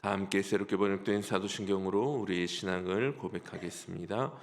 다 함께 새롭게 번역된 사도신경으로 우리의 신앙을 고백하겠습니다.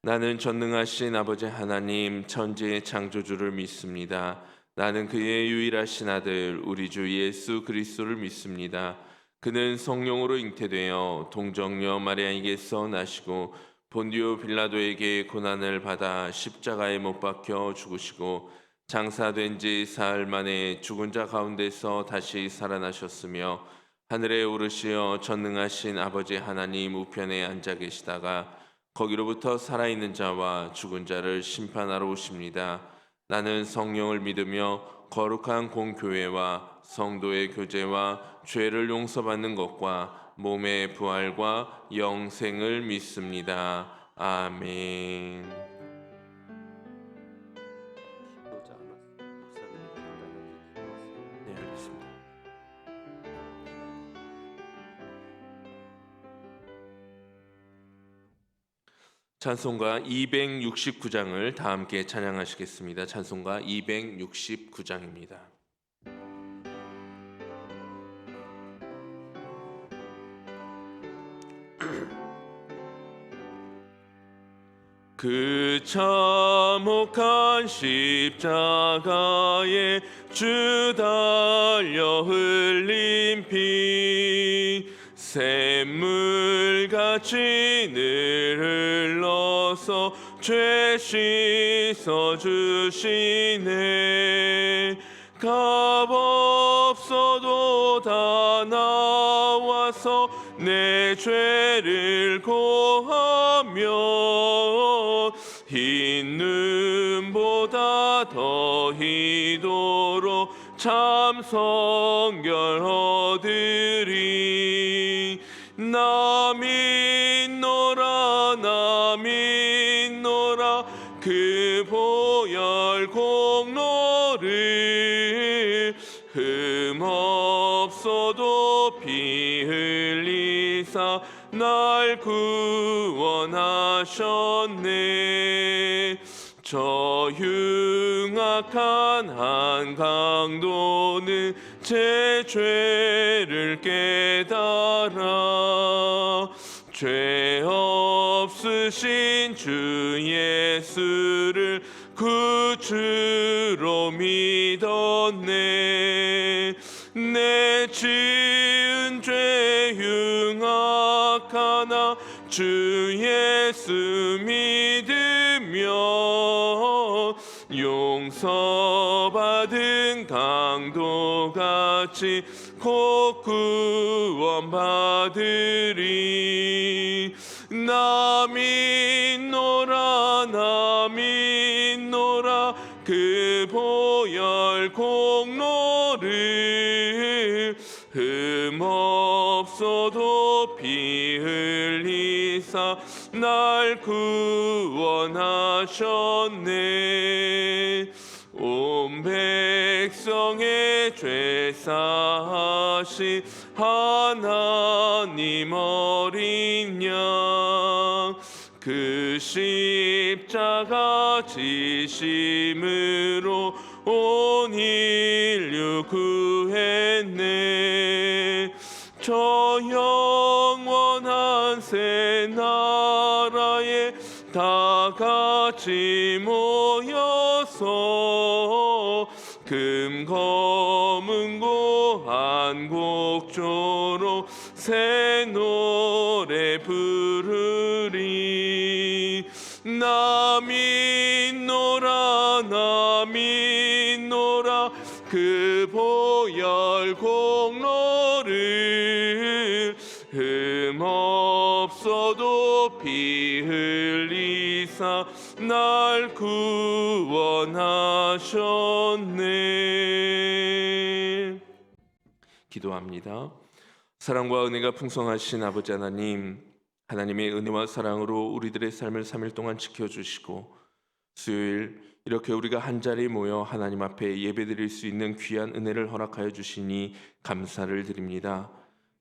나는 전능하신 아버지 하나님 천지의 창조주를 믿습니다. 나는 그의 유일하신 아들 우리 주 예수 그리스도를 믿습니다. 그는 성령으로 잉태되어 동정녀 마리아에게서 나시고 본디오 빌라도에게 고난을 받아 십자가에 못 박혀 죽으시고 장사된 지 사흘 만에 죽은 자 가운데서 다시 살아나셨으며 하늘에 오르시어 전능하신 아버지 하나님 우편에 앉아 계시다가 거기로부터 살아있는 자와 죽은 자를 심판하러 오십니다. 나는 성령을 믿으며 거룩한 공교회와 성도의 교제와 죄를 용서받는 것과 몸의 부활과 영생을 믿습니다. 아멘. 네, 알겠습니다. 찬송가 269장을 다 함께 찬양하시겠습니다. 찬송가 269장입니다. 그 참혹한 십자가에 주 달려 흘린 피 샘물같이 늘 흘러서 죄 씻어주시네. 값없어도 다 나와서 내 죄를 고하며 흰 눈보다 더 희도록 참 성결 얻으리. 나 믿노라 나 믿노라 그 보혈 공로를 흠없어도 피 흘리사 날 구원하셨네. 저 흉악한 한강도는 제 죄를 깨달아 죄 없으신 주 예수를 구주로 믿었네. 내 지은 죄 흉악하나 주 예수 믿으며 용서받은 강도같이 곧 구원받으리. 나 믿노라 나 믿노라 그 보혈 공로를 흠없어도 피 흘리사 날 구원하셨네. 온 백성의 죄 사하신 하나님 어린 양 그 십자가 지심으로 온 인류 구했네. 저 영원한 새 나라에 다 같이 모여서 금 검은고 한곡조로 새 노래 부르리. 나 믿노라 나 믿노라 그 보혈 공로를 흠없어도 피 흘리사 날 구원하셨네. 기도합니다. 사랑과 은혜가 풍성하신 아버지 하나님, 하나님의 은혜와 사랑으로 우리들의 삶을 3일 동안 지켜주시고 수요일 이렇게 우리가 한자리에 모여 하나님 앞에 예배드릴 수 있는 귀한 은혜를 허락하여 주시니 감사를 드립니다.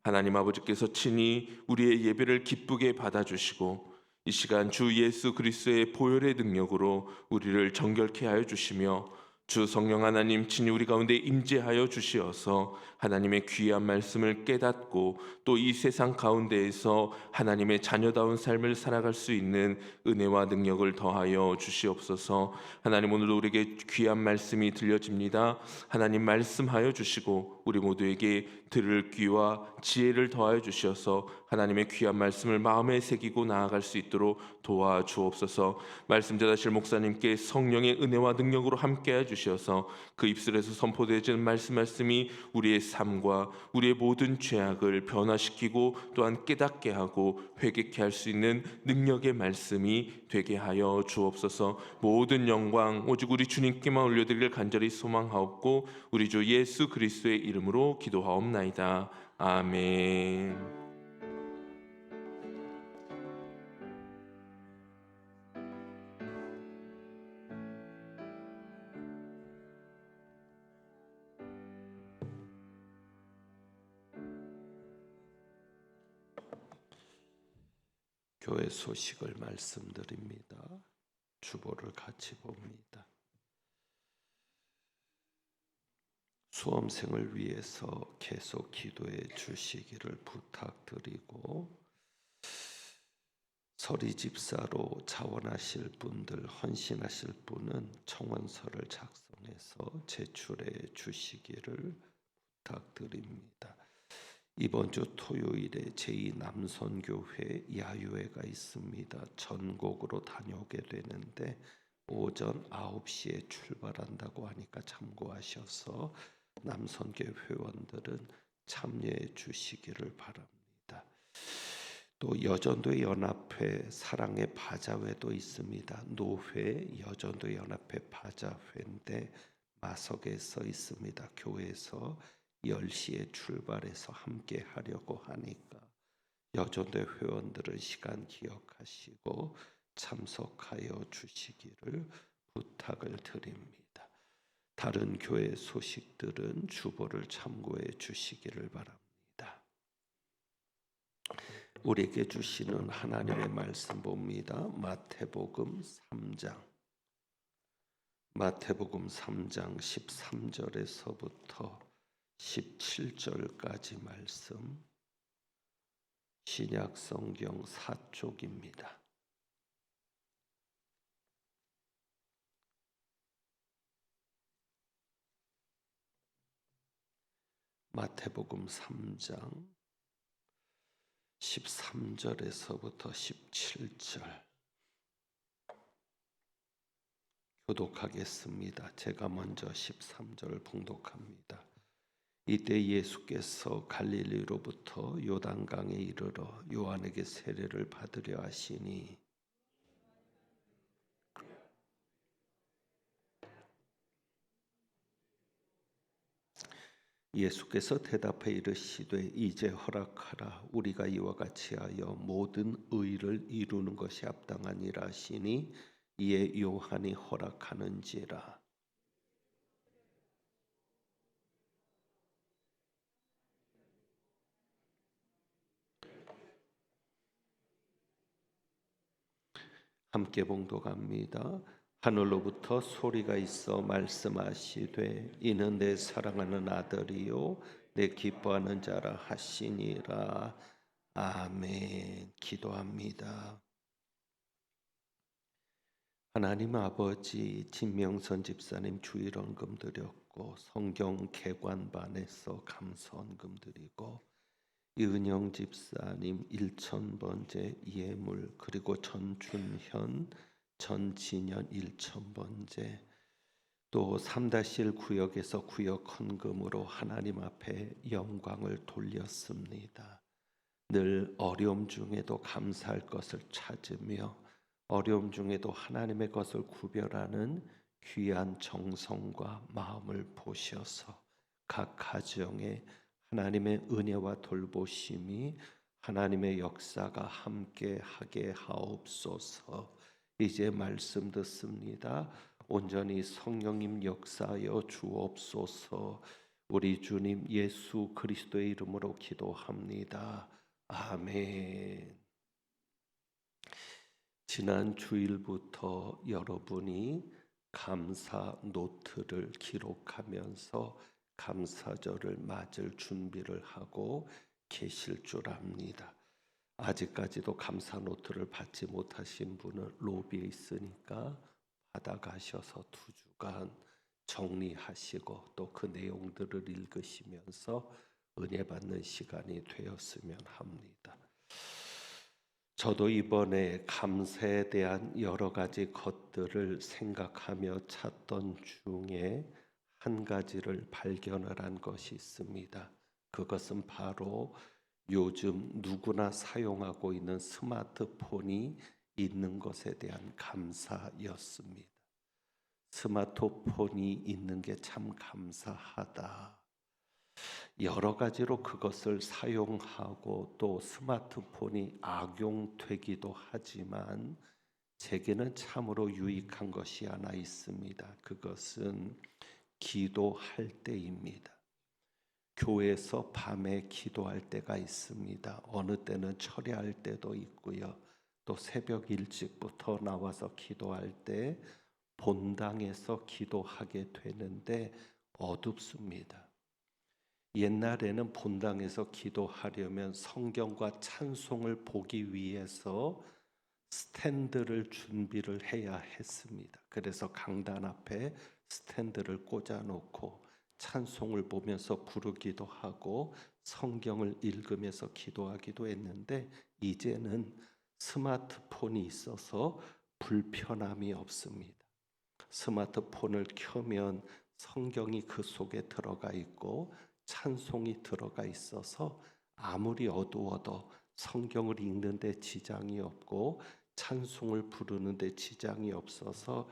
하나님 아버지께서 친히 우리의 예배를 기쁘게 받아주시고 이 시간 주 예수 그리스도의 보혈의 능력으로 우리를 정결케 하여 주시며 주 성령 하나님 친히 우리 가운데 임재하여 주시어서 하나님의 귀한 말씀을 깨닫고 또 이 세상 가운데에서 하나님의 자녀다운 삶을 살아갈 수 있는 은혜와 능력을 더하여 주시옵소서. 하나님, 오늘도 우리에게 귀한 말씀이 들려집니다. 하나님 말씀하여 주시고 우리 모두에게 들을 귀와 지혜를 더하여 주시어서 하나님의 귀한 말씀을 마음에 새기고 나아갈 수 있도록 도와주옵소서. 말씀 전하실 목사님께 성령의 은혜와 능력으로 함께해 주셔서 그 입술에서 선포되어지는 말씀이 우리의 삶과 우리의 모든 죄악을 변화시키고 또한 깨닫게 하고 회개케 할 수 있는 능력의 말씀이 되게 하여 주옵소서. 모든 영광 오직 우리 주님께만 올려드리길 간절히 소망하옵고 우리 주 예수 그리스도의 이름으로 기도하옵나이다. 아멘. 교회 소식을 말씀드립니다. 주보를 같이 봅니다. 수험생을 위해서 계속 기도해 주시기를 부탁드리고, 서리 집사로 자원하실 분들, 헌신하실 분은 청원서를 작성해서 제출해 주시기를 부탁드립니다. 이번 주 토요일에 제2남선교회 야유회가 있습니다. 전곡으로 다녀오게 되는데 오전 9시에 출발한다고 하니까 참고하셔서 남선교회 회원들은 참여해 주시기를 바랍니다. 또 여전도 연합회 사랑의 바자회도 있습니다. 노회 여전도 연합회 바자회인데 마석에 써 있습니다. 교회에서 10시에 출발해서 함께 하려고 하니까 여전도 회원들은 시간 기억하시고 참석하여 주시기를 부탁을 드립니다. 다른 교회 소식들은 주보를 참고해 주시기를 바랍니다. 우리에게 주시는 하나님의 말씀 봅니다. 마태복음 3장 13절에서부터 17절까지 말씀, 신약 성경 4쪽입니다. 마태복음 3장 13절에서부터 17절 교독하겠습니다. 제가 먼저 13절 봉독합니다. 이때 예수께서 갈릴리로부터 요단강에 이르러 요한에게 세례를 받으려 하시니 예수께서 대답해 이르시되 이제 허락하라. 우리가 이와 같이 하여 모든 의를 이루는 것이 합당하니라 하시니 이에 요한이 허락하는지라. 함께 봉독합니다. 하늘로부터 소리가 있어 말씀하시되 이는 내 사랑하는 아들이요 내 기뻐하는 자라 하시니라. 아멘. 기도합니다. 하나님 아버지, 진명선 집사님 주일 헌금 드렸고 성경 개관반에서 감사 헌금 드리고 이은영 집사님 1000번째 예물, 그리고 전준현, 전진현 1000번째, 또 3-1 구역에서 구역 헌금으로 하나님 앞에 영광을 돌렸습니다. 늘 어려움 중에도 감사할 것을 찾으며 어려움 중에도 하나님의 것을 구별하는 귀한 정성과 마음을 보셔서 각 가정에 하나님의 은혜와 돌보심이, 하나님의 역사가 함께하게 하옵소서. 이제 말씀 듣습니다. 온전히 성령님 역사하여 주옵소서. 우리 주님 예수 그리스도의 이름으로 기도합니다. 아멘. 지난 주일부터 여러분이 감사 노트를 기록하면서 감사절을 맞을 준비를 하고 계실 줄 압니다. 아직까지도 감사 노트를 받지 못하신 분은 로비에 있으니까 받아가셔서 2주간 정리하시고 또 그 내용들을 읽으시면서 은혜 받는 시간이 되었으면 합니다. 저도 이번에 감사에 대한 여러 가지 것들을 생각하며 찾던 중에 한 가지를 발견을 한 것이 있습니다. 그것은 바로 요즘 누구나 사용하고 있는 스마트폰이 있는 것에 대한 감사였습니다. 스마트폰이 있는 게 참 감사하다. 여러 가지로 그것을 사용하고 또 스마트폰이 악용되기도 하지만 제게는 참으로 유익한 것이 하나 있습니다. 그것은 기도할 때입니다. 교회에서 밤에 기도할 때가 있습니다. 어느 때는 철야할 때도 있고요. 또 새벽 일찍부터 나와서 기도할 때 본당에서 기도하게 되는데 어둡습니다. 옛날에는 본당에서 기도하려면 성경과 찬송을 보기 위해서 스탠드를 준비를 해야 했습니다. 그래서 강단 앞에 스탠드를 꽂아놓고 찬송을 보면서 부르기도 하고 성경을 읽으면서 기도하기도 했는데 이제는 스마트폰이 있어서 불편함이 없습니다. 스마트폰을 켜면 성경이 그 속에 들어가 있고 찬송이 들어가 있어서 아무리 어두워도 성경을 읽는데 지장이 없고 찬송을 부르는데 지장이 없어서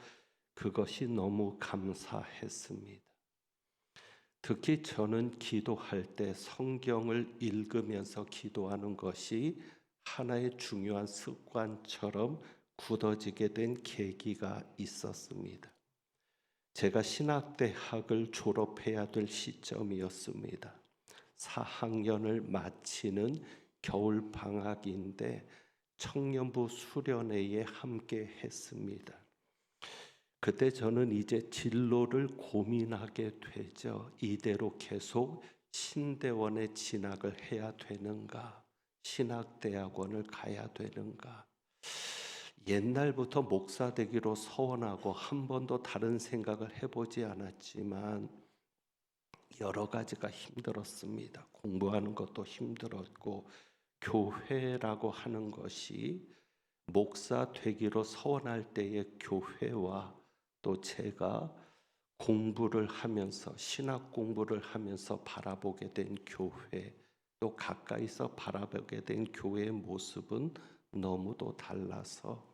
그것이 너무 감사했습니다. 특히 저는 기도할 때 성경을 읽으면서 기도하는 것이 하나의 중요한 습관처럼 굳어지게 된 계기가 있었습니다. 제가 신학대학을 졸업해야 될 시점이었습니다. 4학년을 마치는 겨울방학인데 청년부 수련회에 함께 했습니다. 그때 저는 이제 진로를 고민하게 되죠. 이대로 계속 신대원에 진학을 해야 되는가? 신학대학원을 가야 되는가? 옛날부터 목사 되기로 서원하고 한 번도 다른 생각을 해보지 않았지만 여러 가지가 힘들었습니다. 공부하는 것도 힘들었고 교회라고 하는 것이 목사 되기로 서원할 때의 교회와 또 제가 공부를 하면서 신학 공부를 하면서 바라보게 된 교회 또 가까이서 바라보게 된 교회의 모습은 너무도 달라서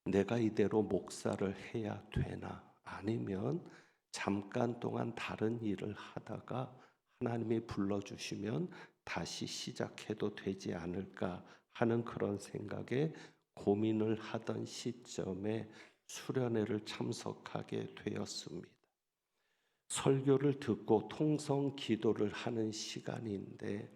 내가 이대로 목사를 해야 되나 아니면 잠깐 동안 다른 일을 하다가 하나님이 불러주시면 다시 시작해도 되지 않을까 하는 그런 생각에 고민을 하던 시점에 수련회를 참석하게 되었습니다. 설교를 듣고 통성 기도를 하는 시간인데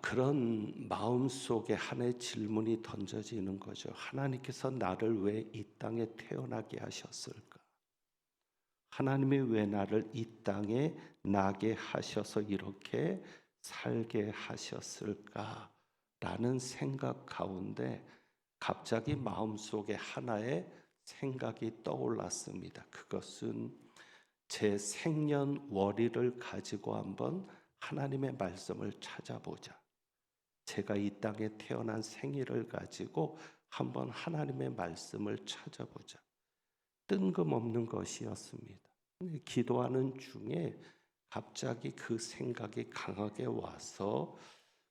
그런 마음속에 하나의 질문이 던져지는 거죠. 하나님께서 나를 왜 이 땅에 태어나게 하셨을까? 하나님이 왜 나를 이 땅에 나게 하셔서 이렇게 살게 하셨을까? 라는 생각 가운데 갑자기 마음속에 하나의 생각이 떠올랐습니다. 그것은 제 생년월일을 가지고 한번 하나님의 말씀을 찾아보자. 제가 이 땅에 태어난 생일을 가지고 한번 하나님의 말씀을 찾아보자. 뜬금없는 것이었습니다. 기도하는 중에 갑자기 그 생각이 강하게 와서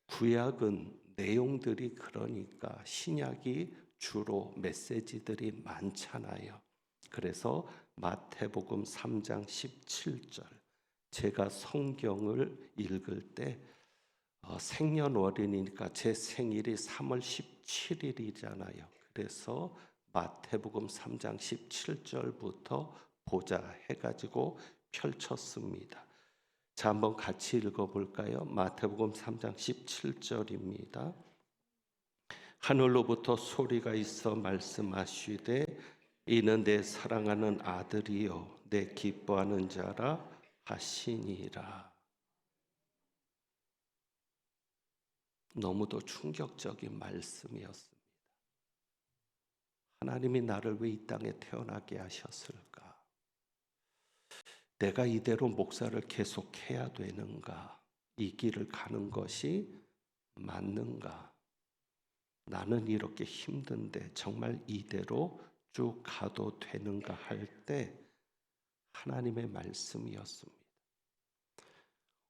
구약은 내용들이 그러니까 신약이 주로 메시지들이 많잖아요. 그래서 마태복음 3장 17절 제가 성경을 읽을 때 생년월일이니까 제 생일이 3월 17일이잖아요. 그래서 마태복음 3장 17절부터 보자 해가지고 펼쳤습니다. 자, 한번 같이 읽어볼까요? 마태복음 3장 17절입니다. 하늘로부터 소리가 있어 말씀하시되 이는 내 사랑하는 아들이요 내 기뻐하는 자라 하시니라. 너무도 충격적인 말씀이었습니다. 하나님이 나를 왜 이 땅에 태어나게 하셨을까? 내가 이대로 목사를 계속해야 되는가? 이 길을 가는 것이 맞는가? 나는 이렇게 힘든데 정말 이대로 쭉 가도 되는가 할 때 하나님의 말씀이었습니다.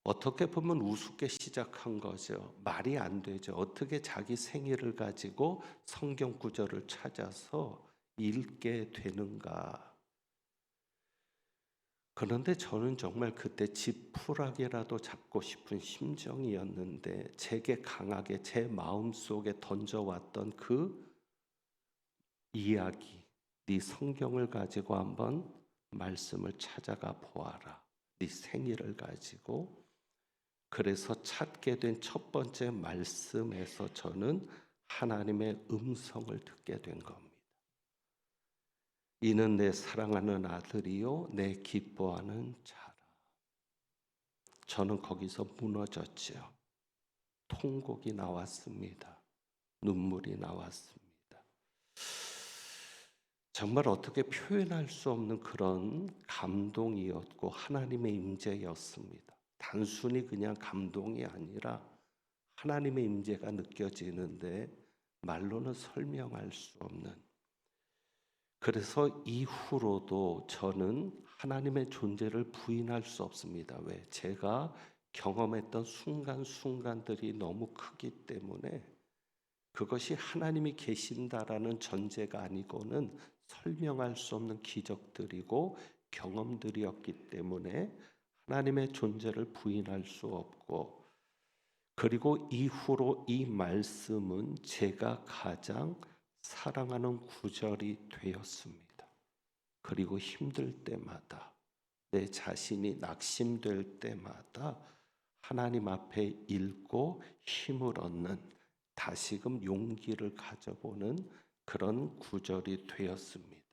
어떻게 보면 우습게 시작한 거죠. 말이 안 되죠. 어떻게 자기 생일을 가지고 성경 구절을 찾아서 읽게 되는가? 그런데 저는 정말 그때 지푸라기라도 잡고 싶은 심정이었는데 제게 강하게 제 마음속에 던져왔던 그 이야기, 네 성경을 가지고 한번 말씀을 찾아가 보아라. 네 생일을 가지고. 그래서 찾게 된 첫 번째 말씀에서 저는 하나님의 음성을 듣게 된 겁니다. 이는 내 사랑하는 아들이요 내 기뻐하는 자라. 저는 거기서 무너졌죠. 통곡이 나왔습니다. 눈물이 나왔습니다. 정말 어떻게 표현할 수 없는 그런 감동이었고 하나님의 임재였습니다. 단순히 그냥 감동이 아니라 하나님의 임재가 느껴지는데 말로는 설명할 수 없는. 그래서 이후로도 저는 하나님의 존재를 부인할 수 없습니다. 왜? 제가 경험했던 순간순간들이 너무 크기 때문에 그것이 하나님이 계신다라는 전제가 아니고는 설명할 수 없는 기적들이고 경험들이었기 때문에 하나님의 존재를 부인할 수 없고, 그리고 이후로 이 말씀은 제가 가장 사랑하는 구절이 되었습니다. 그리고 힘들 때마다, 내 자신이 낙심될 때마다 하나님 앞에 읽고 힘을 얻는, 다시금 용기를 가져보는 그런 구절이 되었습니다.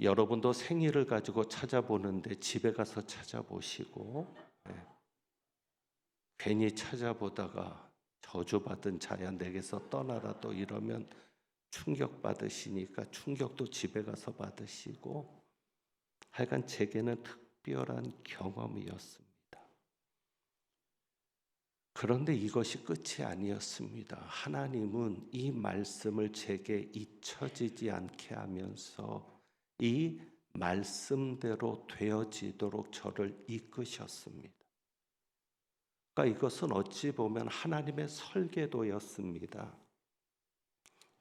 여러분도 생일을 가지고 찾아보는데 집에 가서 찾아보시고, 괜히 찾아보다가 저주받은 자야 내게서 떠나라 또 이러면 충격받으시니까 충격도 집에 가서 받으시고, 하여간 제게는 특별한 경험이었습니다. 그런데 이것이 끝이 아니었습니다. 하나님은 이 말씀을 제게 잊혀지지 않게 하면서 이 말씀대로 되어지도록 저를 이끄셨습니다. 그러니까 이것은 어찌 보면 하나님의 설계도였습니다.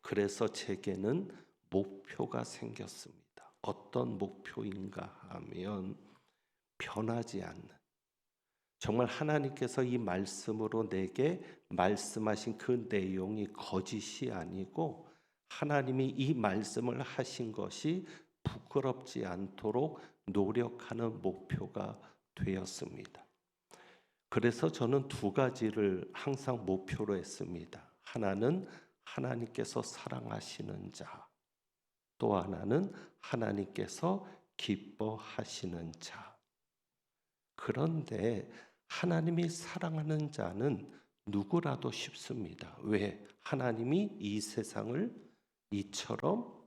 그래서 제게는 목표가 생겼습니다. 어떤 목표인가 하면 변하지 않는, 정말 하나님께서 이 말씀으로 내게 말씀하신 그 내용이 거짓이 아니고 하나님이 이 말씀을 하신 것이 부끄럽지 않도록 노력하는 목표가 되었습니다. 그래서 저는 두 가지를 항상 목표로 했습니다. 하나는 하나님께서 사랑하시는 자, 또 하나는 하나님께서 기뻐하시는 자. 그런데 하나님이 사랑하는 자는 누구라도 쉽습니다. 왜? 하나님이 이 세상을 이처럼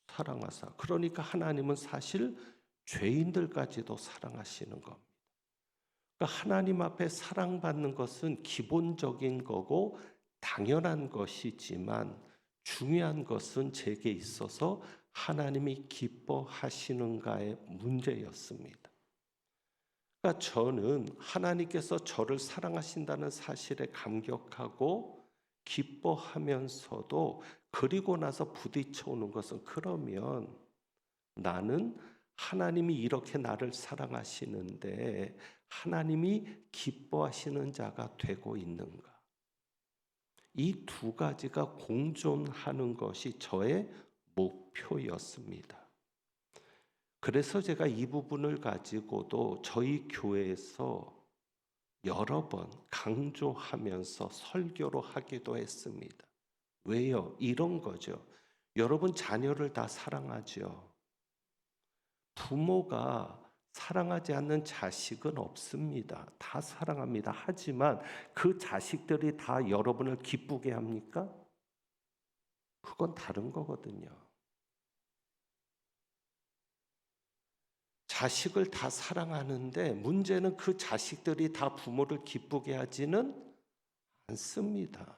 사랑하사. 그러니까 하나님은 사실 죄인들까지도 사랑하시는 겁니다. 그러니까 하나님 앞에 사랑받는 것은 기본적인 거고 당연한 것이지만 중요한 것은 제게 있어서 하나님이 기뻐하시는가의 문제였습니다. 그러니까 저는 하나님께서 저를 사랑하신다는 사실에 감격하고 기뻐하면서도, 그리고 나서 부딪혀 오는 것은, 그러면 나는 하나님이 이렇게 나를 사랑하시는데 하나님이 기뻐하시는 자가 되고 있는가? 이 두 가지가 공존하는 것이 저의 목표였습니다. 그래서 제가 이 부분을 가지고도 저희 교회에서 여러 번 강조하면서 설교로 하기도 했습니다. 왜요? 이런 거죠. 여러분 자녀를 다 사랑하죠. 부모가 사랑하지 않는 자식은 없습니다. 다 사랑합니다. 하지만 그 자식들이 다 여러분을 기쁘게 합니까? 그건 다른 거거든요. 자식을 다 사랑하는데 문제는 그 자식들이 다 부모를 기쁘게 하지는 않습니다.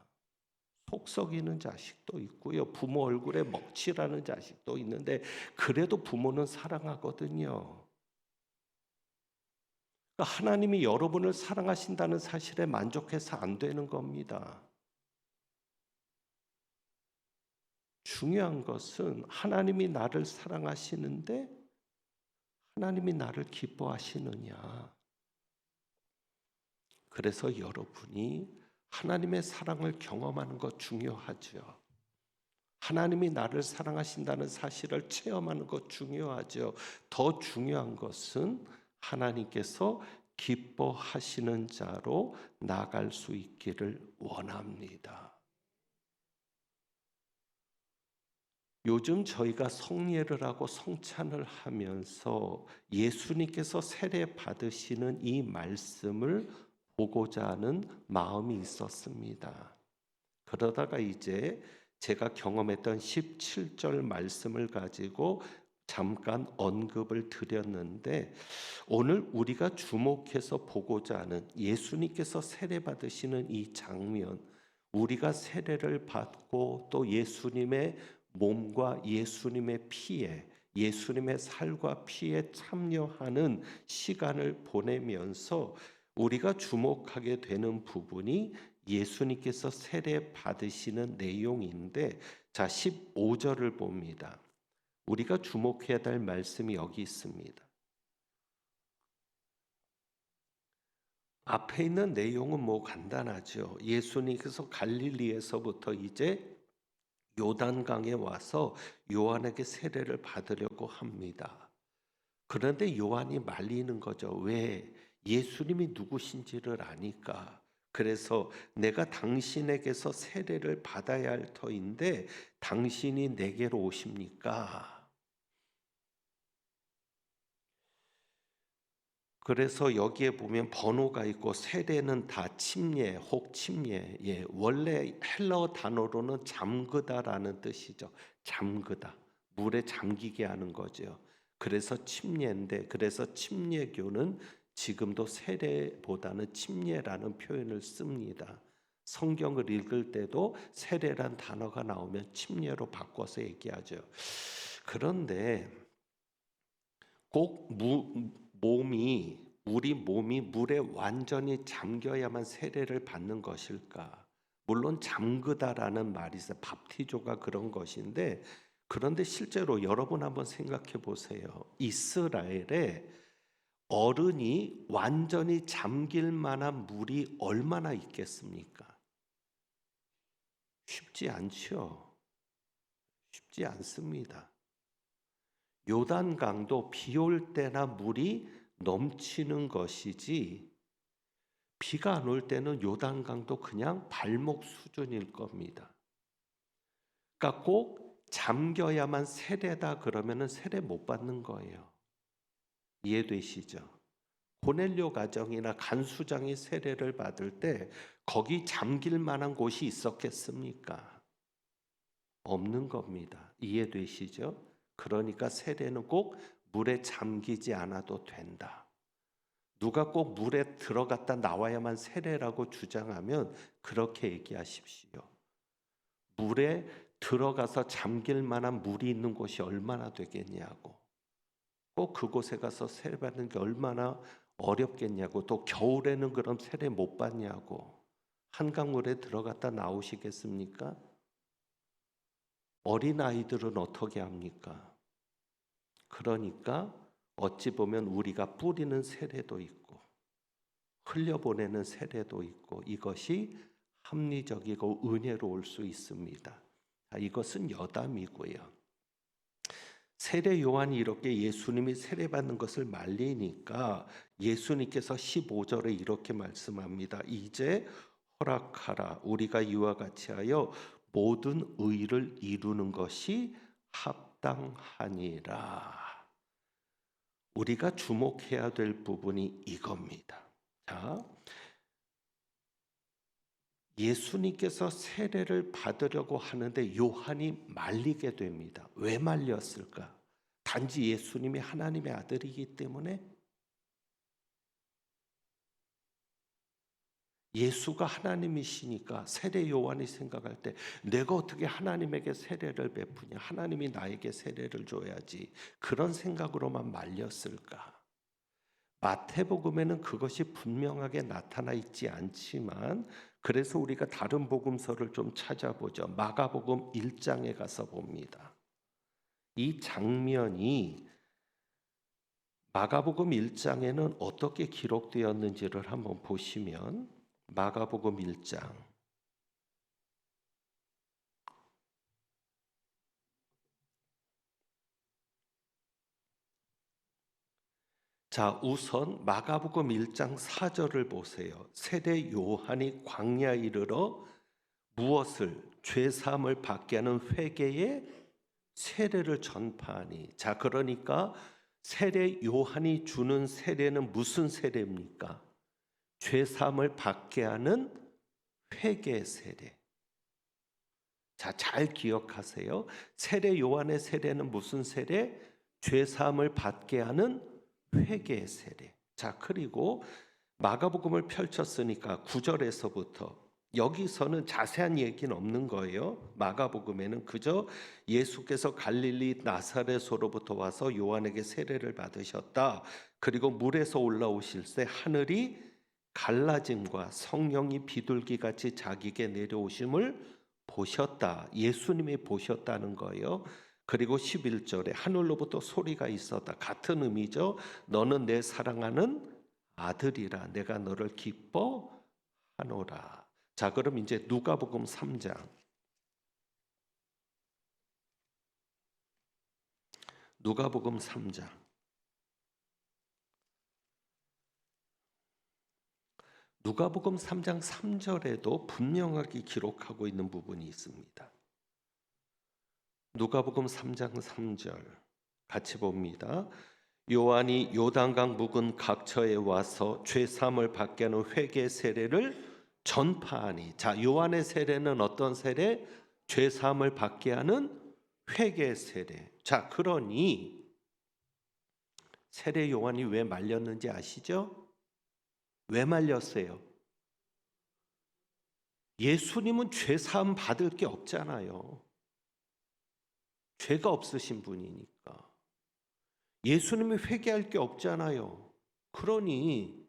속 썩이는 자식도 있고요. 부모 얼굴에 먹칠하는 자식도 있는데 그래도 부모는 사랑하거든요. 그러니까 하나님이 여러분을 사랑하신다는 사실에 만족해서 안 되는 겁니다. 중요한 것은 하나님이 나를 사랑하시는데 하나님이 나를 기뻐하시느냐. 그래서 여러분이 하나님의 사랑을 경험하는 것 중요하죠. 하나님이 나를 사랑하신다는 사실을 체험하는 것 중요하죠. 더 중요한 것은 하나님께서 기뻐하시는 자로 나갈 수 있기를 원합니다. 요즘 저희가 성례를 하고 성찬을 하면서 예수님께서 세례 받으시는 이 말씀을 보고자 하는 마음이 있었습니다. 그러다가 이제 제가 경험했던 17절 말씀을 가지고 잠깐 언급을 드렸는데 오늘 우리가 주목해서 보고자 하는 예수님께서 세례 받으시는 이 장면, 우리가 세례를 받고 또 예수님의 몸과 예수님의 피에 예수님의 살과 피에 참여하는 시간을 보내면서 우리가 주목하게 되는 부분이 예수님께서 세례 받으시는 내용인데 자 15절을 봅니다. 우리가 주목해야 될 말씀이 여기 있습니다. 앞에 있는 내용은 뭐 간단하죠. 예수님께서 갈릴리에서부터 이제 요단강에 와서 요한에게 세례를 받으려고 합니다. 그런데 요한이 말리는 거죠. 왜? 예수님이 누구신지를 아니까. 그래서 내가 당신에게서 세례를 받아야 할 터인데 당신이 내게로 오십니까? 그래서 여기에 보면 번호가 있고 세례는 다 침례, 혹 침례. 예, 원래 헬라어 단어로는 잠그다라는 뜻이죠. 잠그다. 물에 잠기게 하는 거죠. 그래서 침례인데 그래서 침례교는 지금도 세례보다는 침례라는 표현을 씁니다. 성경을 읽을 때도 세례란 단어가 나오면 침례로 바꿔서 얘기하죠. 그런데 꼭 우리 몸이 물에 완전히 잠겨야만 세례를 받는 것일까? 물론 잠그다라는 말이 있어요. 밥티조가 그런 것인데 그런데 실제로 여러분 한번 생각해 보세요. 이스라엘에 어른이 완전히 잠길 만한 물이 얼마나 있겠습니까? 쉽지 않죠. 쉽지 않습니다. 요단강도 비 올 때나 물이 넘치는 것이지 비가 안 올 때는 요단강도 그냥 발목 수준일 겁니다. 그러니까 꼭 잠겨야만 세례다 그러면은 세례 못 받는 거예요. 이해되시죠? 고넬료 가정이나 간수장이 세례를 받을 때 거기 잠길 만한 곳이 있었겠습니까? 없는 겁니다. 이해되시죠? 그러니까 세례는 꼭 물에 잠기지 않아도 된다. 누가 꼭 물에 들어갔다 나와야만 세례라고 주장하면 그렇게 얘기하십시오. 물에 들어가서 잠길 만한 물이 있는 곳이 얼마나 되겠냐고. 꼭 그곳에 가서 세례 받는 게 얼마나 어렵겠냐고. 또 겨울에는 그럼 세례 못 받냐고. 한강물에 들어갔다 나오시겠습니까? 어린아이들은 어떻게 합니까? 그러니까 어찌 보면 우리가 뿌리는 세례도 있고 흘려보내는 세례도 있고 이것이 합리적이고 은혜로울 수 있습니다. 이것은 여담이고요. 세례 요한이 이렇게 예수님이 세례받는 것을 말리니까 예수님께서 15절에 이렇게 말씀합니다. 이제 허락하라. 우리가 이와 같이 하여 모든 의를 이루는 것이 합당하니라. 우리가 주목해야 될 부분이 이겁니다. 자, 예수님께서 세례를 받으려고 하는데 요한이 말리게 됩니다. 왜 말렸을까? 단지 예수님이 하나님의 아들이기 때문에? 예수가 하나님이시니까 세례 요한이 생각할 때 내가 어떻게 하나님에게 세례를 베푸냐? 하나님이 나에게 세례를 줘야지. 그런 생각으로만 말렸을까? 마태복음에는 그것이 분명하게 나타나 있지 않지만 그래서 우리가 다른 복음서를 좀 찾아보죠. 마가복음 1장에 가서 봅니다. 이 장면이 마가복음 1장에는 어떻게 기록되었는지를 한번 보시면 마가복음 1장 자, 우선 마가복음 1장 4절을 보세요. 세례 요한이 광야에 이르러 무엇을 죄 사함을 받게 하는 회개의 세례를 전파하니. 자, 그러니까 세례 요한이 주는 세례는 무슨 세례입니까? 죄 사함을 받게 하는 회개 세례. 자, 잘 기억하세요. 세례 요한의 세례는 무슨 세례? 죄 사함을 받게 하는 회개 세례. 자, 그리고 마가복음을 펼쳤으니까 9절에서부터 여기서는 자세한 얘기는 없는 거예요. 마가복음에는 그저 예수께서 갈릴리 나사렛으로부터 와서 요한에게 세례를 받으셨다. 그리고 물에서 올라오실 때 하늘이 갈라짐과 성령이 비둘기같이 자기에게 내려오심을 보셨다. 예수님이 보셨다는 거예요. 그리고 11절에 하늘로부터 소리가 있었다. 같은 의미죠. 너는 내 사랑하는 아들이라. 내가 너를 기뻐하노라. 자, 그럼 이제 누가복음 3장. 누가복음 3장. 누가복음 3장 3절에도 분명하게 기록하고 있는 부분이 있습니다. 누가복음 3장 3절 같이 봅니다. 요한이 요단강 묵은 각처에 와서 죄 사함을 받게 하는 회개 세례를 전파하니. 자, 요한의 세례는 어떤 세례? 죄 사함을 받게 하는 회개 세례. 자, 그러니 세례 요한이 왜 말렸는지 아시죠? 왜 말렸어요? 예수님은 죄 사함 받을 게 없잖아요. 죄가 없으신 분이니까. 예수님이 회개할 게 없잖아요. 그러니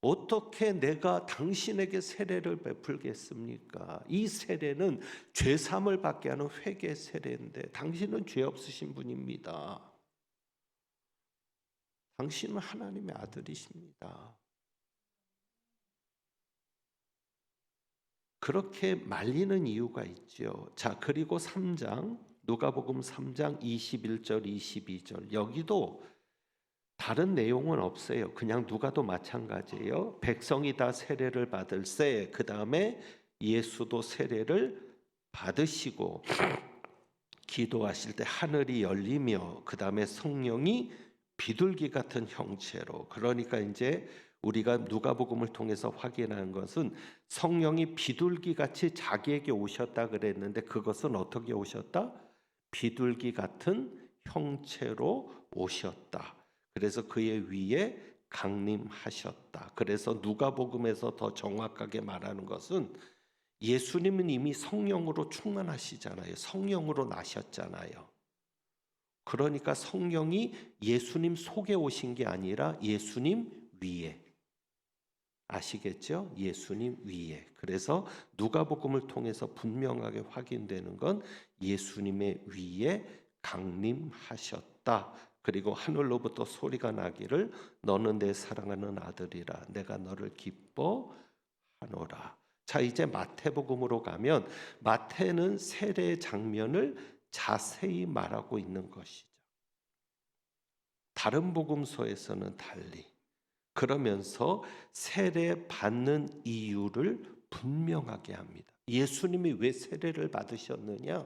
어떻게 내가 당신에게 세례를 베풀겠습니까? 이 세례는 죄 사함을 받게 하는 회개 세례인데 당신은 죄 없으신 분입니다. 당신은 하나님의 아들이십니다. 그렇게 말리는 이유가 있죠. 자, 그리고 3장 누가복음 3장 21절 22절 여기도 다른 내용은 없어요. 그냥 누가도 마찬가지예요. 백성이 다 세례를 받을세. 그 다음에 예수도 세례를 받으시고 기도하실 때 하늘이 열리며 그 다음에 성령이 비둘기 같은 형체로. 그러니까 이제 우리가 누가복음을 통해서 확인한 것은 성령이 비둘기 같이 자기에게 오셨다 그랬는데 그것은 어떻게 오셨다? 비둘기 같은 형체로 오셨다. 그래서 그의 위에 강림하셨다. 그래서 누가복음에서 더 정확하게 말하는 것은 예수님은 이미 성령으로 충만하시잖아요. 성령으로 나셨잖아요. 그러니까 성령이 예수님 속에 오신 게 아니라 예수님 위에. 아시겠죠? 예수님 위에. 그래서 누가복음을 통해서 분명하게 확인되는 건 예수님의 위에 강림하셨다. 그리고 하늘로부터 소리가 나기를 너는 내 사랑하는 아들이라 내가 너를 기뻐하노라. 자, 이제 마태복음으로 가면 마태는 세례 장면을 자세히 말하고 있는 것이죠. 다른 복음서에서는 달리. 그러면서 세례 받는 이유를 분명하게 합니다. 예수님이 왜 세례를 받으셨느냐?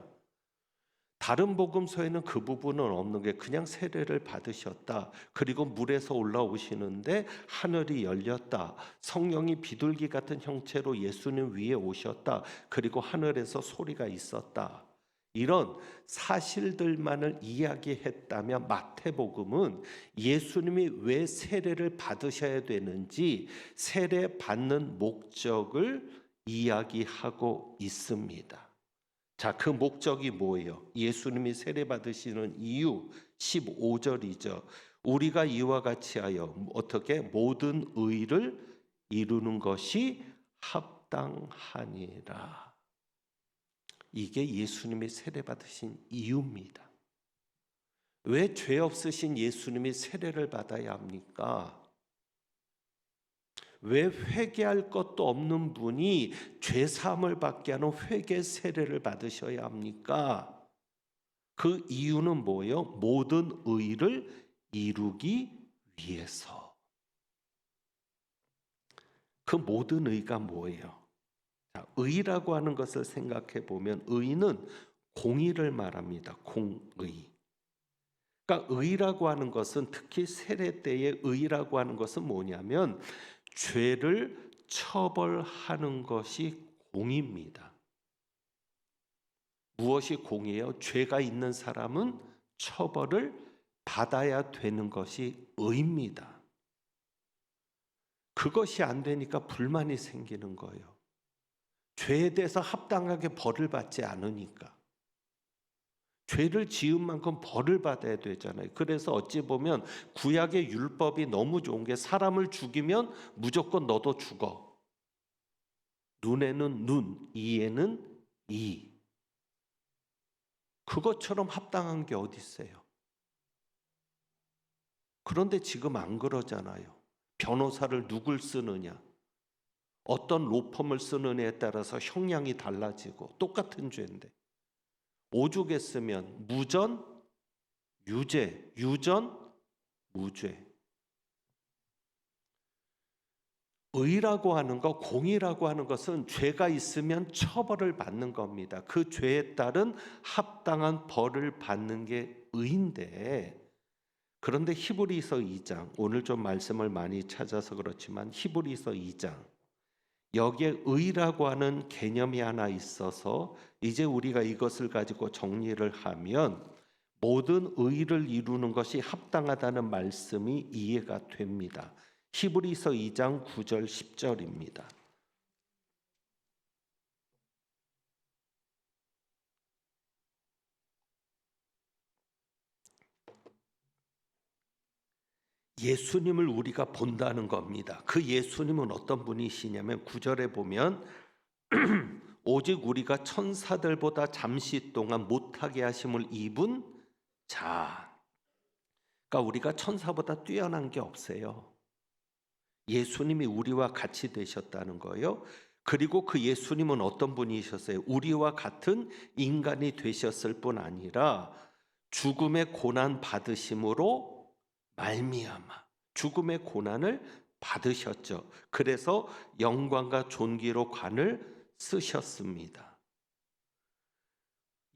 다른 복음서에는 그 부분은 없는 게 그냥 세례를 받으셨다. 그리고 물에서 올라오시는데 하늘이 열렸다. 성령이 비둘기 같은 형체로 예수님 위에 오셨다. 그리고 하늘에서 소리가 있었다. 이런 사실들만을 이야기했다면 마태복음은 예수님이 왜 세례를 받으셔야 되는지 세례 받는 목적을 이야기하고 있습니다. 자, 그 목적이 뭐예요? 예수님이 세례 받으시는 이유 15절이죠. 우리가 이와 같이 하여 어떻게 모든 의를 이루는 것이 합당하니라. 이게 예수님이 세례 받으신 이유입니다. 왜 죄 없으신 예수님이 세례를 받아야 합니까? 왜 회개할 것도 없는 분이 죄 사함을 받게 하는 회개 세례를 받으셔야 합니까? 그 이유는 뭐예요? 모든 의를 이루기 위해서. 그 모든 의가 뭐예요? 자, 의라고 하는 것을 생각해 보면 의는 공의를 말합니다. 공의. 그러니까 의라고 하는 것은 특히 세례 때의 의라고 하는 것은 뭐냐면 죄를 처벌하는 것이 공의입니다. 무엇이 공의예요? 죄가 있는 사람은 처벌을 받아야 되는 것이 의입니다. 그것이 안 되니까 불만이 생기는 거예요. 죄에 대해서 합당하게 벌을 받지 않으니까. 죄를 지은 만큼 벌을 받아야 되잖아요. 그래서 어찌 보면 구약의 율법이 너무 좋은 게 사람을 죽이면 무조건 너도 죽어. 눈에는 눈, 이에는 이. 그것처럼 합당한 게 어디 있어요? 그런데 지금 안 그러잖아요. 변호사를 누굴 쓰느냐, 어떤 로펌을 쓰느냐에 따라서 형량이 달라지고 똑같은 죄인데 오죽했으면 무전, 유죄, 유전, 무죄. 의라고 하는 것, 공의라고 하는 것은 죄가 있으면 처벌을 받는 겁니다. 그 죄에 따른 합당한 벌을 받는 게 의인데, 그런데 히브리서 2장, 오늘 좀 말씀을 많이 찾아서 그렇지만 히브리서 2장 여기에 의라고 하는 개념이 하나 있어서 이제 우리가 이것을 가지고 정리를 하면 모든 의를 이루는 것이 합당하다는 말씀이 이해가 됩니다. 히브리서 2장 9절 10절입니다. 예수님을 우리가 본다는 겁니다. 그 예수님은 어떤 분이시냐면 9절에 보면 오직 우리가 천사들보다 잠시 동안 못하게 하심을 입은 자. 그러니까 우리가 천사보다 뛰어난 게 없어요. 예수님이 우리와 같이 되셨다는 거예요. 그리고 그 예수님은 어떤 분이셨어요? 우리와 같은 인간이 되셨을 뿐 아니라 죽음의 고난 받으심으로 말미암아 죽음의 고난을 받으셨죠. 그래서 영광과 존귀로 관을 쓰셨습니다.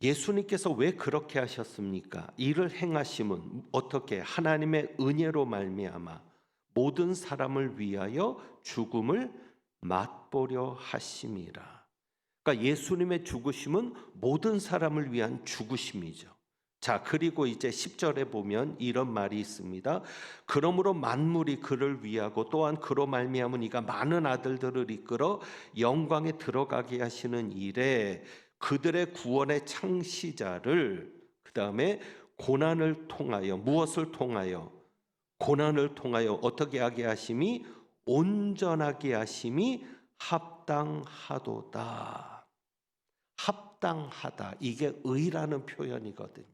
예수님께서 왜 그렇게 하셨습니까? 이를 행하심은 어떻게? 하나님의 은혜로 말미암아 모든 사람을 위하여 죽음을 맛보려 하심이라. 그러니까 예수님의 죽으심은 모든 사람을 위한 죽으심이죠. 자, 그리고 이제 10절에 보면 이런 말이 있습니다. 그러므로 만물이 그를 위하고 또한 그로 말미암은 이가 많은 아들들을 이끌어 영광에 들어가게 하시는 일에 그들의 구원의 창시자를, 그 다음에 고난을 통하여, 무엇을 통하여? 고난을 통하여 어떻게 하게 하심이? 온전하게 하심이 합당하도다. 합당하다, 이게 의라는 표현이거든요.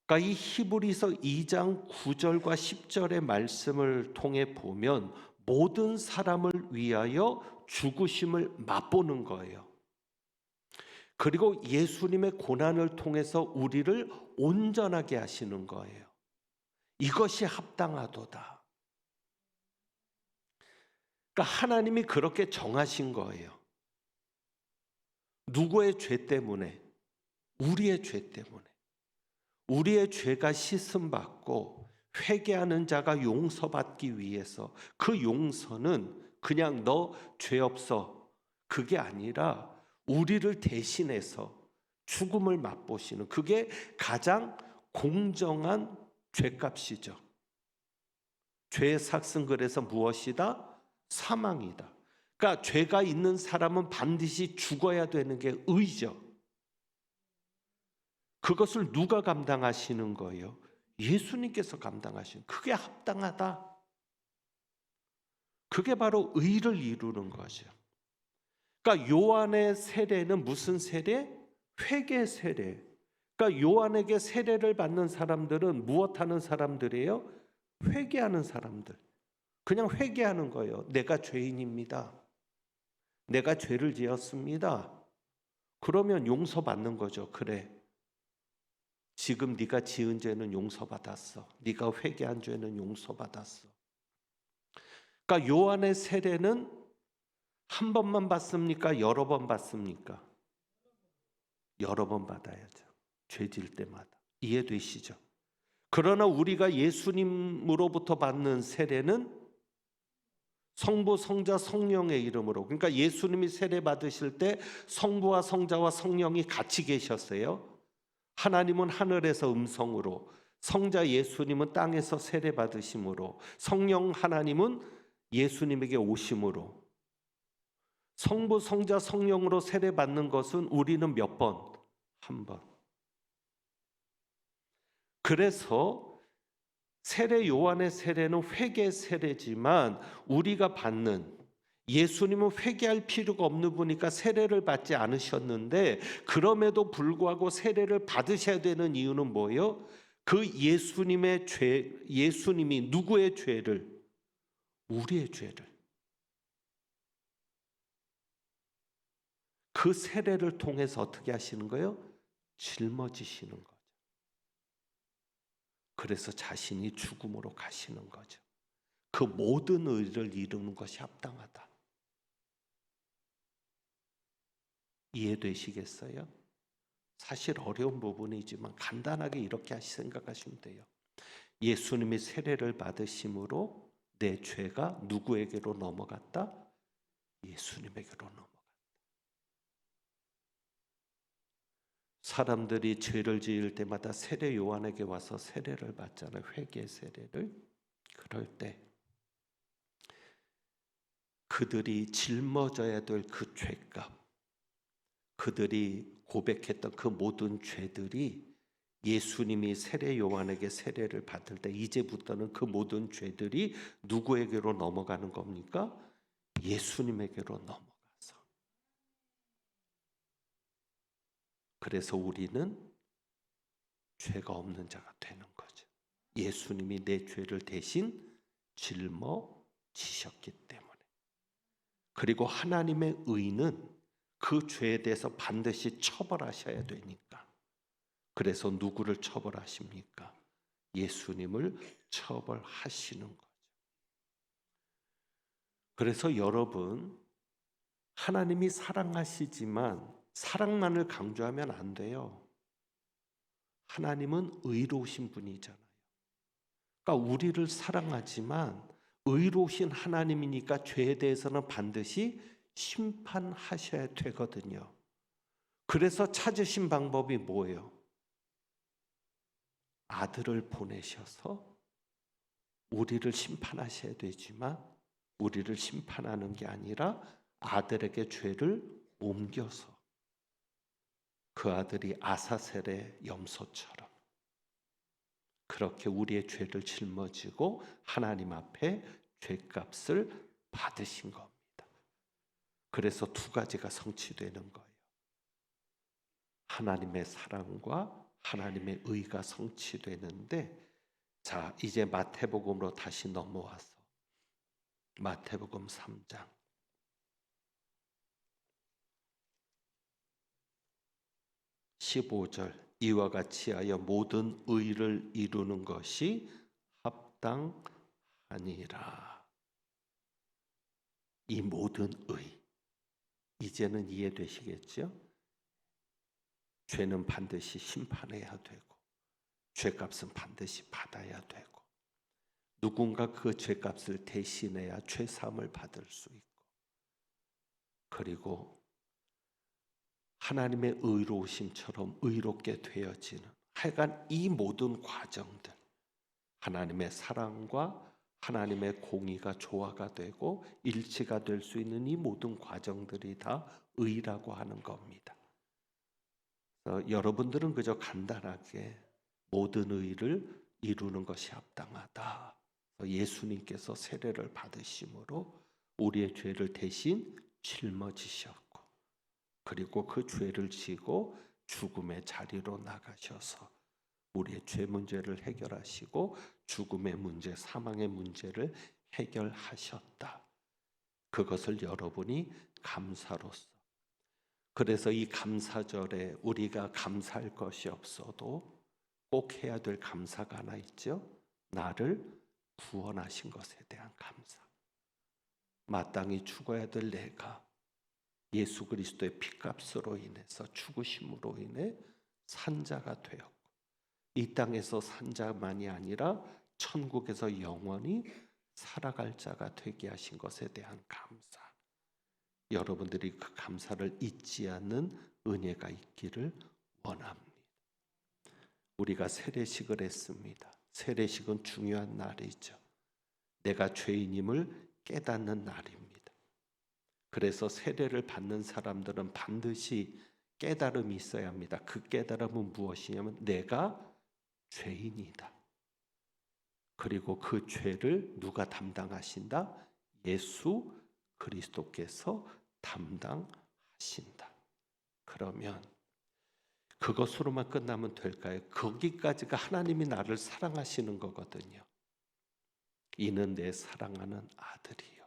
그러니까 이 히브리서 2장 9절과 10절의 말씀을 통해 보면 모든 사람을 위하여 죽으심을 맛보는 거예요. 그리고 예수님의 고난을 통해서 우리를 온전하게 하시는 거예요. 이것이 합당하도다. 그러니까 하나님이 그렇게 정하신 거예요. 누구의 죄 때문에? 우리의 죄 때문에. 우리의 죄가 씻음받고 회개하는 자가 용서받기 위해서, 그 용서는 그냥 너 죄 없어 그게 아니라 우리를 대신해서 죽음을 맛보시는, 그게 가장 공정한 죄값이죠. 죄의 삭은 그래서 무엇이다? 사망이다. 그러니까 죄가 있는 사람은 반드시 죽어야 되는 게 의죠. 그것을 누가 감당하시는 거예요? 예수님께서 감당하시는, 그게 합당하다. 그게 바로 의를 이루는 거죠. 그러니까 요한의 세례는 무슨 세례? 회개 세례. 그러니까 요한에게 세례를 받는 사람들은 무엇하는 사람들이에요? 회개하는 사람들. 그냥 회개하는 거예요. 내가 죄인입니다. 내가 죄를 지었습니다. 그러면 용서받는 거죠. 그래, 지금 네가 지은 죄는 용서받았어. 네가 회개한 죄는 용서받았어. 그러니까 요한의 세례는 한 번만 받습니까? 여러 번 받습니까? 여러 번 받아야죠. 죄질 때마다. 이해되시죠? 그러나 우리가 예수님으로부터 받는 세례는 성부, 성자, 성령의 이름으로. 그러니까 예수님이 세례 받으실 때 성부와 성자와 성령이 같이 계셨어요. 하나님은 하늘에서 음성으로, 성자 예수님은 땅에서 세례 받으심으로, 성령 하나님은 예수님에게 오심으로. 성부, 성자, 성령으로 세례 받는 것은 우리는 몇 번? 한 번. 그래서 세례 요한의 세례는 회개 세례지만 우리가 받는, 예수님은 회개할 필요가 없는 분이니까 세례를 받지 않으셨는데, 그럼에도 불구하고 세례를 받으셔야 되는 이유는 뭐예요? 그 예수님의 죄, 예수님이 누구의 죄를? 우리의 죄를. 그 세례를 통해서 어떻게 하시는 거예요? 짊어지시는 거죠. 그래서 자신이 죽음으로 가시는 거죠. 그 모든 의를 이루는 것이 합당하다. 이해되시겠어요? 사실 어려운 부분이지만 간단하게 이렇게 생각하시면 돼요. 예수님이 세례를 받으심으로 내 죄가 누구에게로 넘어갔다? 예수님에게로 넘어갔다. 사람들이 죄를 지을 때마다 세례 요한에게 와서 세례를 받잖아요. 회개 세례를. 그럴 때 그들이 짊어져야 될 그 죄값, 그들이 고백했던 그 모든 죄들이 예수님이 세례 요한에게 세례를 받을 때 이제부터는 그 모든 죄들이 누구에게로 넘어가는 겁니까? 예수님에게로 넘어가서. 그래서 우리는 죄가 없는 자가 되는 거죠. 예수님이 내 죄를 대신 짊어지셨기 때문에. 그리고 하나님의 의는 그 죄에 대해서 반드시 처벌하셔야 되니까. 그래서 누구를 처벌하십니까? 예수님을 처벌하시는 거죠. 그래서 여러분, 하나님이 사랑하시지만 사랑만을 강조하면 안 돼요. 하나님은 의로우신 분이잖아요. 그러니까 우리를 사랑하지만 의로우신 하나님이니까 죄에 대해서는 반드시 심판하셔야 되거든요. 그래서 찾으신 방법이 뭐예요? 아들을 보내셔서 우리를 심판하셔야 되지만 우리를 심판하는 게 아니라 아들에게 죄를 옮겨서 그 아들이 아사셀의 염소처럼 그렇게 우리의 죄를 짊어지고 하나님 앞에 죄값을 받으신 겁니다. 그래서 두 가지가 성취되는 거예요. 하나님의 사랑과 하나님의 의가 성취되는데, 자, 이제 마태복음으로 다시 넘어와서 마태복음 3장 15절, 이와 같이 하여 모든 의를 이루는 것이 합당하니라. 이 모든 의, 이제는 이해되시겠죠? 죄는 반드시 심판해야 되고 죄값은 반드시 받아야 되고 누군가 그 죄값을 대신해야 죄사함을 받을 수 있고 그리고 하나님의 의로우심처럼 의롭게 되어지는 하여간 이 모든 과정들 하나님의 사랑과 하나님의 공의가 조화가 되고 일치가 될 수 있는 이 모든 과정들이 다 의라고 하는 겁니다. 그래서 여러분들은 그저 간단하게 모든 의를 이루는 것이 합당하다. 예수님께서 세례를 받으심으로 우리의 죄를 대신 짊어지셨고 그리고 그 죄를 지고 죽음의 자리로 나가셔서 우리의 죄 문제를 해결하시고 죽음의 문제, 사망의 문제를 해결하셨다. 그것을 여러분이 감사로서 그래서 이 감사절에 우리가 감사할 것이 없어도 꼭 해야 될 감사가 하나 있죠. 나를 구원하신 것에 대한 감사. 마땅히 죽어야 될 내가 예수 그리스도의 피값으로 인해서 죽으심으로 인해 산자가 되었고 이 땅에서 산자만이 아니라 천국에서 영원히 살아갈 자가 되게 하신 것에 대한 감사. 여러분들이 그 감사를 잊지 않는 은혜가 있기를 원합니다. 우리가 세례식을 했습니다. 세례식은 중요한 날이죠. 내가 죄인임을 깨닫는 날입니다. 그래서 세례를 받는 사람들은 반드시 깨달음이 있어야 합니다. 그 깨달음은 무엇이냐면 내가 죄인이다. 그리고 그 죄를 누가 담당하신다? 예수 그리스도께서 담당하신다. 그러면 그것으로만 끝나면 될까요? 거기까지가 하나님이 나를 사랑하시는 거거든요. 이는 내 사랑하는 아들이요.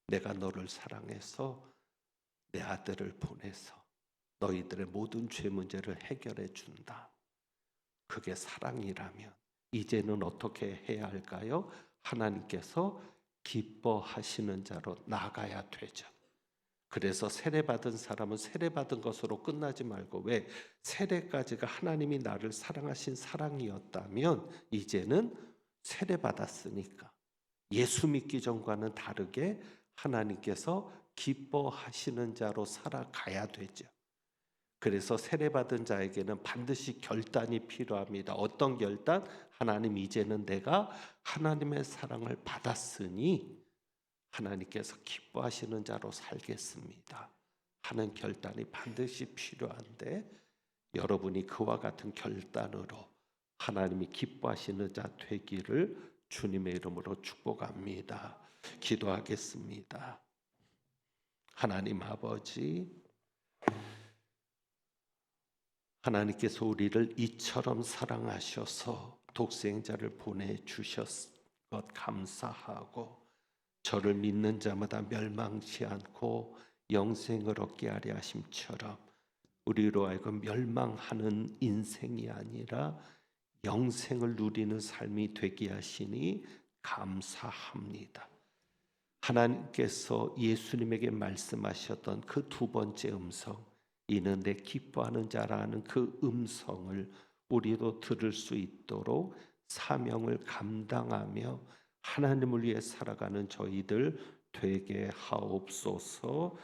내가 너를 사랑해서 내 아들을 보내서 너희들의 모든 죄 문제를 해결해 준다. 그게 사랑이라면 이제는 어떻게 해야 할까요? 하나님께서 기뻐하시는 자로 나가야 되죠. 그래서 세례받은 사람은 세례받은 것으로 끝나지 말고 왜? 세례까지가 하나님이 나를 사랑하신 사랑이었다면 이제는 세례받았으니까 예수 믿기 전과는 다르게 하나님께서 기뻐하시는 자로 살아가야 되죠. 그래서 세례받은 자에게는 반드시 결단이 필요합니다. 어떤 결단? 하나님 이제는 내가 하나님의 사랑을 받았으니 하나님께서 기뻐하시는 자로 살겠습니다 하는 결단이 반드시 필요한데 여러분이 그와 같은 결단으로 하나님이 기뻐하시는 자 되기를 주님의 이름으로 축복합니다. 기도하겠습니다. 하나님 아버지, 하나님께서 우리를 이처럼 사랑하셔서 독생자를 보내주셨 것 감사하고 저를 믿는 자마다 멸망치 않고 영생을 얻게 하려 하심처럼 우리로 하여금 멸망하는 인생이 아니라 영생을 누리는 삶이 되게 하시니 감사합니다. 하나님께서 예수님에게 말씀하셨던 그 두 번째 음성, 이는 내 기뻐하는 자라는 그 음성을 우리도 들을 수 있도록 사명을 감당하며 하나님을 위해 살아가는 저희들 되게 하옵소서.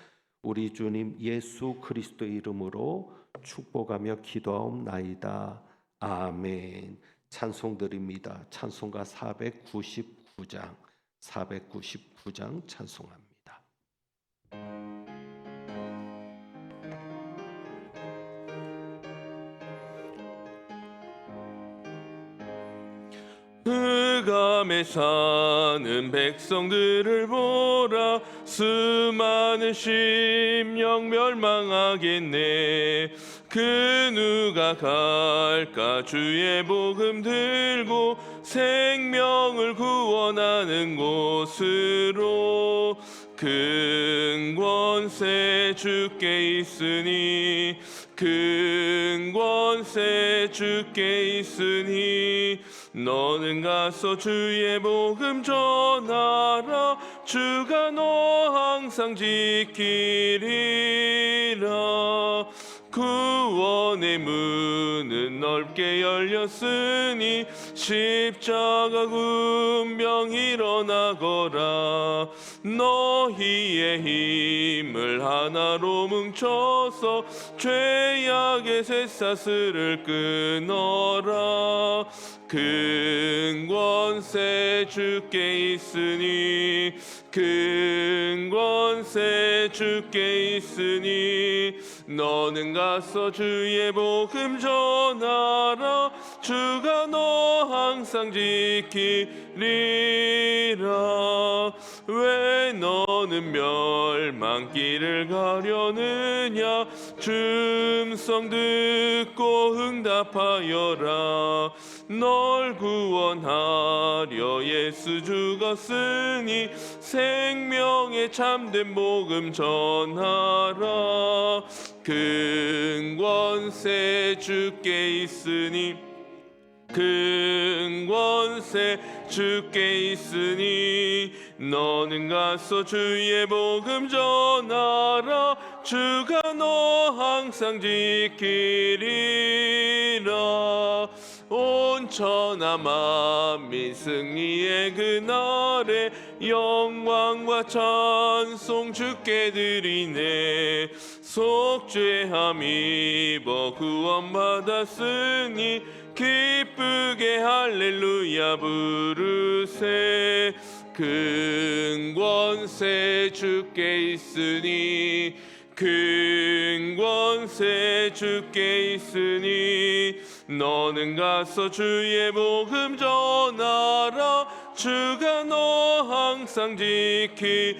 우리 주님 예수 그리스도의 이름으로 축복하며 기도하옵나이다. 아멘. 찬송 드립니다. 찬송가 499장 찬송합니다. 흑암에 사는 백성들을 보라. 수많은 심령 멸망하겠네. 그 누가 갈까? 주의 복음 들고 생명을 구원하는 곳으로. 큰 권세 주께 있으니, 큰 권세 주께 있으니, 너는 가서 주의 복음 전하라. 주가 너 항상 지키리라. 구원의 문은 넓게 열렸으니 십자가 군병 일어나거라. 너희의 힘을 하나로 뭉쳐서 죄악의 쇠사슬을 끊어라. 큰 권세 주께 있으니 큰 권세 주께 있으니 너는 가서 주의 복음 전하라. 주가 너 항상 지키리라. 왜 너는 멸망길을 가려느냐. 줌성 듣고 응답하여라. 널 구원하려 예수 죽었으니 생명의 참된 복음 전하라. 큰 권세 주께 있으니 큰 권세 주께 있으니 너는 가서 주의 복음 전하라. 주가 너 항상 지키리라. 온 천하 만민 승리의 그날에 영광과 찬송 주께 드리네. 속죄함 입어 구원받았으니 기쁘게 할렐루야 부르세. 큰 권세 주께 있으니 큰 권세 주께 있으니 너는 가서 주의 복음 전하라. 주가 너 항상 지키리라.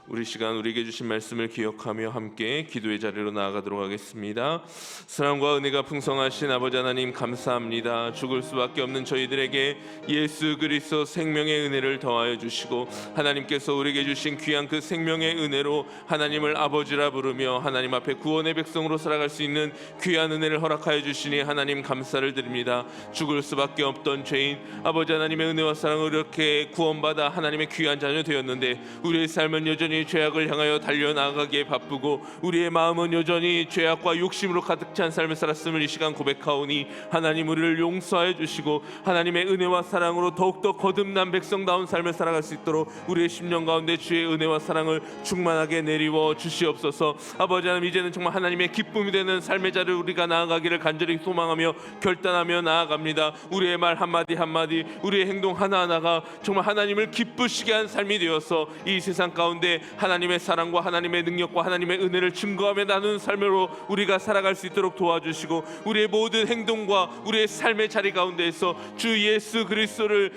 우리 시간 우리에게 주신 말씀을 기억하며 함께 기도의 자리로 나아가도록 하겠습니다. 사랑과 은혜가 풍성하신 아버지 하나님 감사합니다. 죽을 수밖에 없는 저희들에게 예수 그리스도 생명의 은혜를 더하여 주시고 하나님께서 우리에게 주신 귀한 그 생명의 은혜로 하나님을 아버지라 부르며 하나님 앞에 구원의 백성으로 살아갈 수 있는 귀한 은혜를 허락하여 주시니 하나님 감사를 드립니다. 죽을 수밖에 없던 죄인 아버지 하나님의 은혜와 사랑을 이렇게 구원받아 하나님의 귀한 자녀 되었는데 우리의 삶은 여전히 죄악을 향하여 달려나가기에 바쁘고 우리의 마음은 여전히 죄악과 욕심으로 가득 찬 삶을 살았음을 이 시간 고백하오니 하나님 우리를 용서하여 주시고 하나님의 은혜와 사랑으로 더욱더 거듭난 백성다운 삶을 살아갈 수 있도록 우리의 심령 가운데 주의 은혜와 사랑을 충만하게 내리워 주시옵소서. 아버지 하나님 이제는 정말 하나님의 기쁨이 되는 삶의 자리를 우리가 나아가기를 간절히 소망하며 결단하며 나아갑니다. 우리의 말 한마디 한마디 우리의 행동 하나하나가 정말 하나님을 기쁘시게 한 삶이 되어서 이 세상 가운데 하나님의 사랑과 하나님의 능력과 하나님의 은혜를 증거하며 나누는 삶으로 우리가 살아갈 수 있도록 도와주시고 우리의 모든 행동과 우리의 삶의 자리 가운데에서 주 예수 그리스도를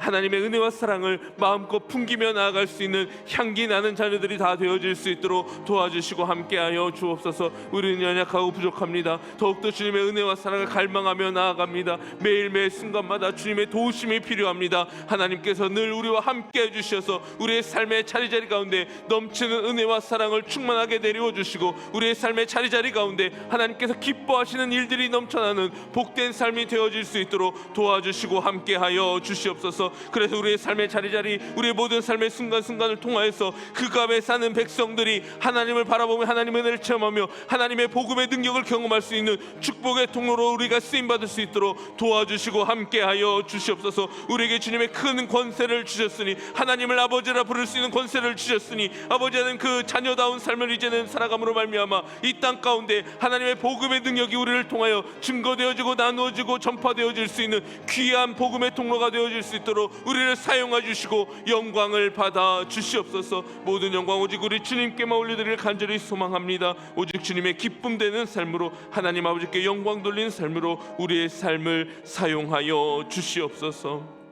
하나님의 은혜와 사랑을 마음껏 풍기며 나아갈 수 있는 향기 나는 자녀들이 다 되어질 수 있도록 도와주시고 함께하여 주옵소서. 우리는 연약하고 부족합니다. 더욱더 주님의 은혜와 사랑을 갈망하며 나아갑니다. 매일매일 순간마다 주님의 도우심이 필요합니다. 하나님께서 늘 우리와 함께해 주셔서 우리의 삶의 자리자리 가운데 넘치는 은혜와 사랑을 충만하게 내려워 주시고 우리의 삶의 자리자리 가운데 하나님께서 기뻐하시는 일들이 넘쳐나는 복된 삶이 되어질 수 있도록 도와주시고 함께하여 주시옵소서. 그래서 우리의 삶의 자리자리 우리의 모든 삶의 순간순간을 통하여서 그 가운데 사는 백성들이 하나님을 바라보며 하나님의 은혜를 체험하며 하나님의 복음의 능력을 경험할 수 있는 축복의 통로로 우리가 쓰임받을 수 있도록 도와주시고 함께하여 주시옵소서. 우리에게 주님의 큰 권세를 주셨으니 하나님을 아버지라 부를 수 있는 권세를 주셨으니 아버지는 그 자녀다운 삶을 이제는 살아감으로 말미암아 이 땅 가운데 하나님의 복음의 능력이 우리를 통하여 증거되어지고 나누어지고 전파되어질 수 있는 귀한 복음의 통로가 되어질 수 있도록 우리를 사용해 주시고 영광을 받아 주시옵소서. 모든 영광 오직 우리 주님께만 올려드릴 간절히 소망합니다. 오직 주님의 기쁨 되는 삶으로 하나님 아버지께 영광 돌리는 삶으로 우리의 삶을 사용하여 주시옵소서.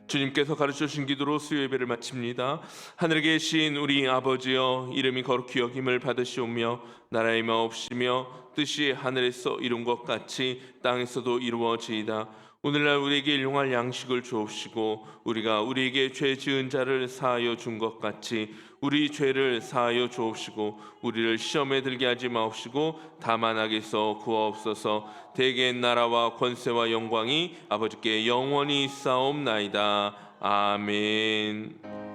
주님께서 가르쳐 주신 기도로 수요 예배를 마칩니다. 하늘에 계신 우리 아버지여 이름이 거룩히 여김을 받으시오며 나라의 마옵시며 뜻이 하늘에서 이룬 것 같이 땅에서도 이루어지이다. 오늘날 우리에게 일용할 양식을 주옵시고 우리가 우리에게 죄 지은 자를 사하여 준 것 같이 우리 죄를 사하여 주옵시고 우리를 시험에 들게 하지 마옵시고 다만 악에서 구하옵소서. 대개의 나라와 권세와 영광이 아버지께 영원히 있사옵나이다. 아멘.